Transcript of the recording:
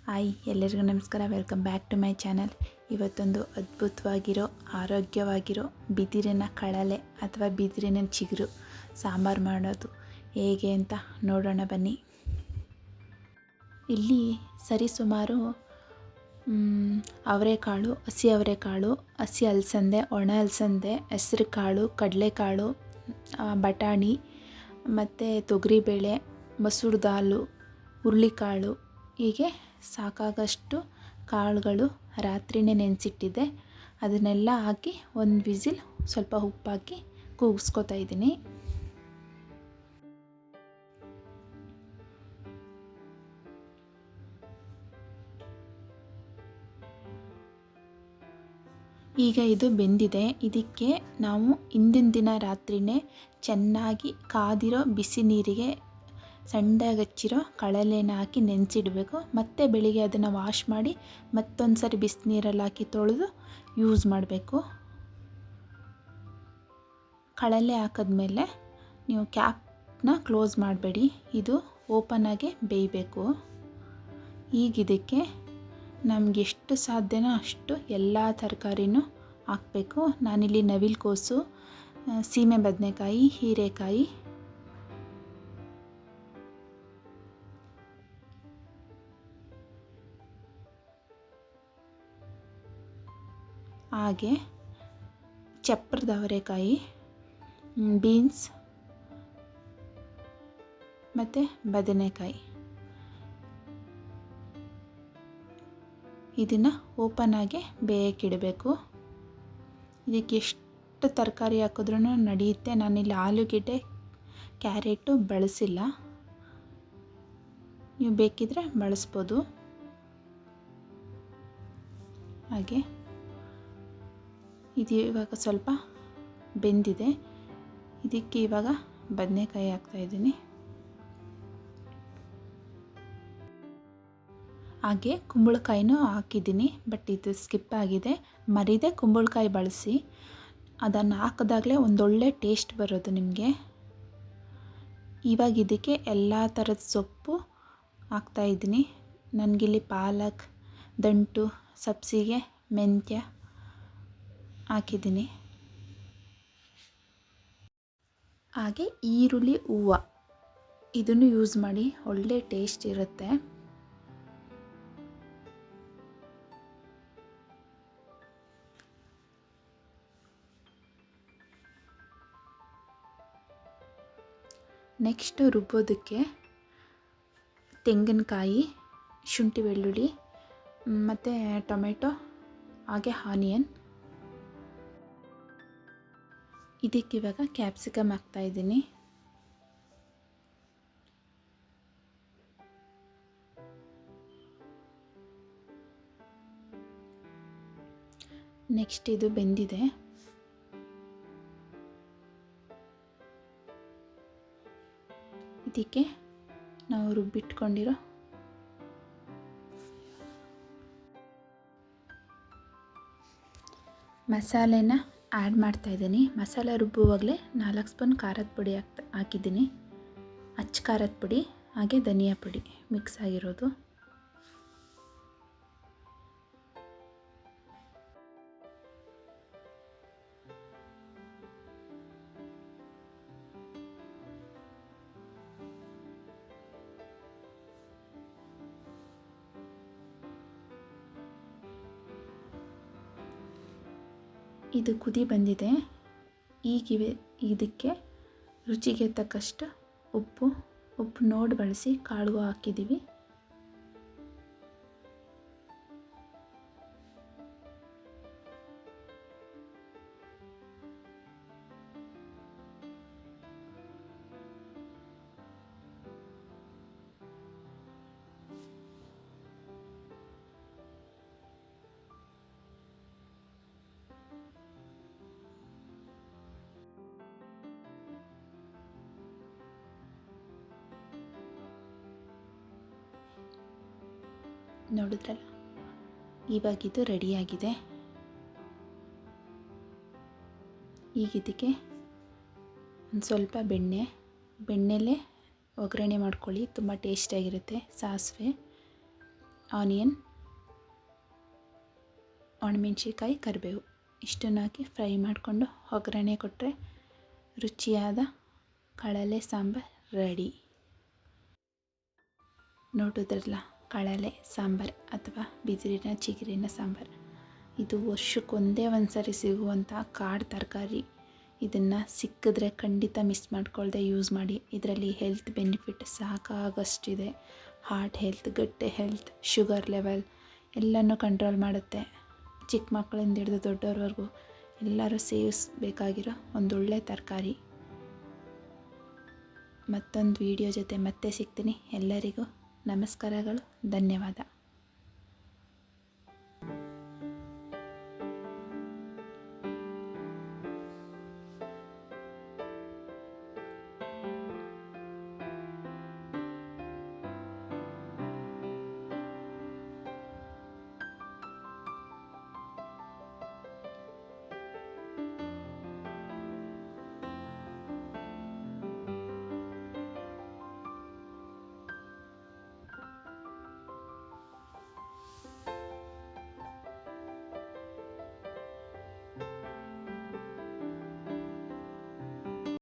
Hi ಎಲ್ಲರಿಗೂ ನಮಸ್ಕಾರ. Welcome back to my channel. ಇವತ್ತೊಂದು ಅದ್ಭುತವಾಗಿರೋ ಆರೋಗ್ಯವಾಗಿರೋ ಬಿದಿರಿನ ಕಳಲೆ ಅಥವಾ ಬಿದಿರಿನ ಚಿಗುರು ಸಾಂಬಾರು ಮಾಡೋದು ಹೇಗೆ ಅಂತ ನೋಡೋಣ ಬನ್ನಿ. ಇಲ್ಲಿ ಸರಿಸುಮಾರು ಅವರೆಕಾಳು, ಹಸಿ ಅಲಸಂದೆ, ಒಣ ಅಲಸಂದೆ, ಹೆಸರು ಕಾಳು, ಕಡಲೆಕಾಳು, ಬಟಾಣಿ ಮತ್ತು ತೊಗರಿಬೇಳೆ, ಮಸೂರ್ ದಾಲು, ಹುರುಳಿಕಾಳು, ಹೀಗೆ ಸಾಕಾಗಷ್ಟು ಕಾಳುಗಳು ರಾತ್ರಿಯೇ ನೆನೆಸಿಟ್ಟಿದ್ದೆ. ಅದನ್ನೆಲ್ಲ ಹಾಕಿ ಒಂದು ವಿಸಿಲ್ ಸ್ವಲ್ಪ ಉಪ್ಪಾಕಿ ಕೂಗಿಸ್ಕೊತಾ ಇದ್ದೀನಿ. ಈಗ ಇದು ಬೆಂದಿದೆ. ಇದಕ್ಕೆ ನಾವು ಹಿಂದಿನ ದಿನ ರಾತ್ರಿಯೇ ಚೆನ್ನಾಗಿ ಕಾದಿರೋ ಬಿಸಿ ನೀರಿಗೆ ಸಣ್ಣದಾಗಿ ಹಚ್ಚಿರೋ ಕಳಲೆನ ಹಾಕಿ ನೆನೆಸಿಡಬೇಕು. ಮತ್ತು ಬೆಳಿಗ್ಗೆ ಅದನ್ನು ವಾಶ್ ಮಾಡಿ ಮತ್ತೊಂದು ಸರಿ ಬಿಸಿನೀರಲ್ಲಿ ಹಾಕಿ ತೊಳೆದು ಯೂಸ್ ಮಾಡಬೇಕು. ಕಳಲೆ ಹಾಕಿದ್ಮೇಲೆ ನೀವು ಕ್ಯಾಪ್ನ ಕ್ಲೋಸ್ ಮಾಡಬೇಡಿ, ಇದು ಓಪನ್ನಾಗೆ ಬೇಯಬೇಕು. ಈಗ ಇದಕ್ಕೆ ನಮ್ಗೆ ಎಷ್ಟು ಸಾಧ್ಯನೋ ಅಷ್ಟು ಎಲ್ಲ ತರಕಾರಿನೂ ಹಾಕಬೇಕು. ನಾನಿಲ್ಲಿ ನವಿಲುಕೋಸು, ಸೀಮೆ ಬದನೆಕಾಯಿ, ಹೀರೆಕಾಯಿ, ಹಾಗೆ ಚಪ್ರದ ಅವರೆಕಾಯಿ, ಬೀನ್ಸ್ ಮತ್ತು ಬದನೆಕಾಯಿ ಇದನ್ನು ಓಪನ್ನಾಗೆ ಬೇಯಕ್ಕಿಡಬೇಕು. ಇದಕ್ಕೆ ಎಷ್ಟು ತರಕಾರಿ ಹಾಕಿದ್ರೂ ನಡೆಯುತ್ತೆ. ನಾನಿಲ್ಲಿ ಆಲೂಗೆಡ್ಡೆ, ಕ್ಯಾರೆಟು ಬಳಸಿಲ್ಲ, ನೀವು ಬೇಕಿದ್ರೆ ಬಳಸ್ಬೋದು. ಹಾಗೆ ಇದು ಇವಾಗ ಸ್ವಲ್ಪ ಬೆಂದಿದೆ. ಇದಕ್ಕೆ ಇವಾಗ ಬದನೆಕಾಯಿ ಹಾಕ್ತಾಯಿದ್ದೀನಿ. ಹಾಗೆ ಕುಂಬಳಕಾಯಿನೂ ಹಾಕಿದ್ದೀನಿ, ಬಟ್ ಇದು ಸ್ಕಿಪ್ ಆಗಿದೆ. ಮರಿದೆ ಕುಂಬಳಕಾಯಿ ಬಳಸಿ, ಅದನ್ನು ಹಾಕಿದಾಗಲೇ ಒಂದೊಳ್ಳೆ ಟೇಸ್ಟ್ ಬರೋದು ನಿಮಗೆ. ಇವಾಗ ಇದಕ್ಕೆ ಎಲ್ಲ ಥರದ ಸೊಪ್ಪು ಹಾಕ್ತಾಯಿದ್ದೀನಿ. ನನಗಿಲ್ಲಿ ಪಾಲಕ್, ದಂಟು, ಸಬ್ಸಿಗೆ, ಮೆಂತ್ಯ ಹಾಕಿದ್ದೀನಿ. ಹಾಗೆ ಈರುಳ್ಳಿ ಹೂವು ಇದನ್ನು ಯೂಸ್ ಮಾಡಿ, ಒಳ್ಳೆ ಟೇಸ್ಟ್ ಇರುತ್ತೆ. ನೆಕ್ಸ್ಟ್ ರುಬ್ಬೋದಕ್ಕೆ ತೆಂಗಿನಕಾಯಿ, ಶುಂಠಿ ಬೆಳ್ಳುಳ್ಳಿ ಮತ್ತು ಟೊಮೆಟೊ, ಹಾಗೆ ಆನಿಯನ್. ಇದಕ್ಕಿವಾಗ ಕ್ಯಾಪ್ಸಿಕಮ್ ಹಾಕ್ತಾಯಿದ್ದೀನಿ. ನೆಕ್ಸ್ಟ್ ಇದು ಬೆಂದಿದೆ. ಇದಕ್ಕೆ ನಾವು ರುಬ್ಬಿಟ್ಕೊಂಡಿರೋ ಮಸಾಲೆನ ಆ್ಯಡ್ ಮಾಡ್ತಾಯಿದ್ದೀನಿ. ಮಸಾಲೆ ರುಬ್ಬುವಾಗಲೇ 4 ಸ್ಪೂನ್ ಖಾರದ ಪುಡಿ ಹಾಕಿದ್ದೀನಿ. ಅಚ್ಚ ಖಾರದ ಪುಡಿ, ಹಾಗೆ ಧನಿಯಾ ಪುಡಿ ಮಿಕ್ಸ್ ಆಗಿರೋದು. ಇದು ಕುದಿ ಬಂದಿದೆ. ಈಗ ಇದಕ್ಕೆ ರುಚಿಗೆ ತಕ್ಕಷ್ಟು ಉಪ್ಪು ನೋಡಿ ಬಳಸಿ, ಕಾಳು ಹಾಕಿದ್ದೀವಿ. ನೋಡಿದ್ರಲ್ಲ, ಇವಾಗಿದು ರೆಡಿಯಾಗಿದೆ. ಈಗ ಇದಕ್ಕೆ ಒಂದು ಸ್ವಲ್ಪ ಬೆಣ್ಣೆಲೆ ಒಗ್ಗರಣೆ ಮಾಡ್ಕೊಳ್ಳಿ, ತುಂಬ ಟೇಸ್ಟಿಯಾಗಿರುತ್ತೆ. ಸಾಸಿವೆ, ಆನಿಯನ್, ಒಣಮೆಣ್ಸಿಕಾಯಿ, ಕರಿಬೇವು ಇಷ್ಟನ್ನು ಹಾಕಿ ಫ್ರೈ ಮಾಡಿಕೊಂಡು ಒಗ್ಗರಣೆ ಕೊಟ್ಟರೆ ರುಚಿಯಾದ ಕಳಲೆ ಸಾಂಬಾರು ರೆಡಿ. ನೋಡಿದ್ರಲ್ಲ, ಕಳಲೆ ಸಾಂಬಾರು ಅಥವಾ ಬಿದಿರಿನ ಚಿಗುರಿನ ಸಾಂಬಾರು. ಇದು ವರ್ಷಕ್ಕೊಂದೇ ಒಂದು ಸಾರಿ ಸಿಗುವಂಥ ಕಾಡು ತರಕಾರಿ. ಇದನ್ನು ಸಿಕ್ಕಿದ್ರೆ ಖಂಡಿತ ಮಿಸ್ ಮಾಡ್ಕೊಳ್ದೆ ಯೂಸ್ ಮಾಡಿ. ಇದರಲ್ಲಿ ಹೆಲ್ತ್ ಬೆನಿಫಿಟ್ ಸಾಕಾಗಷ್ಟಿದೆ. Heart health, gut health, sugar level ಎಲ್ಲನೂ ಕಂಟ್ರೋಲ್ ಮಾಡುತ್ತೆ. ಚಿಕ್ಕ ಮಕ್ಕಳಿಂದ ಹಿಡಿದು ದೊಡ್ಡವ್ರವರೆಗೂ ಎಲ್ಲರೂ ಸೇವಿಸಬೇಕಾಗಿರೋ ಒಂದೊಳ್ಳೆ ತರಕಾರಿ. ಮತ್ತೊಂದು ವಿಡಿಯೋ ಜೊತೆ ಮತ್ತೆ ಸಿಗ್ತೀನಿ. ಎಲ್ಲರಿಗೂ ನಮಸ್ಕಾರಗಳು, ಧನ್ಯವಾದ.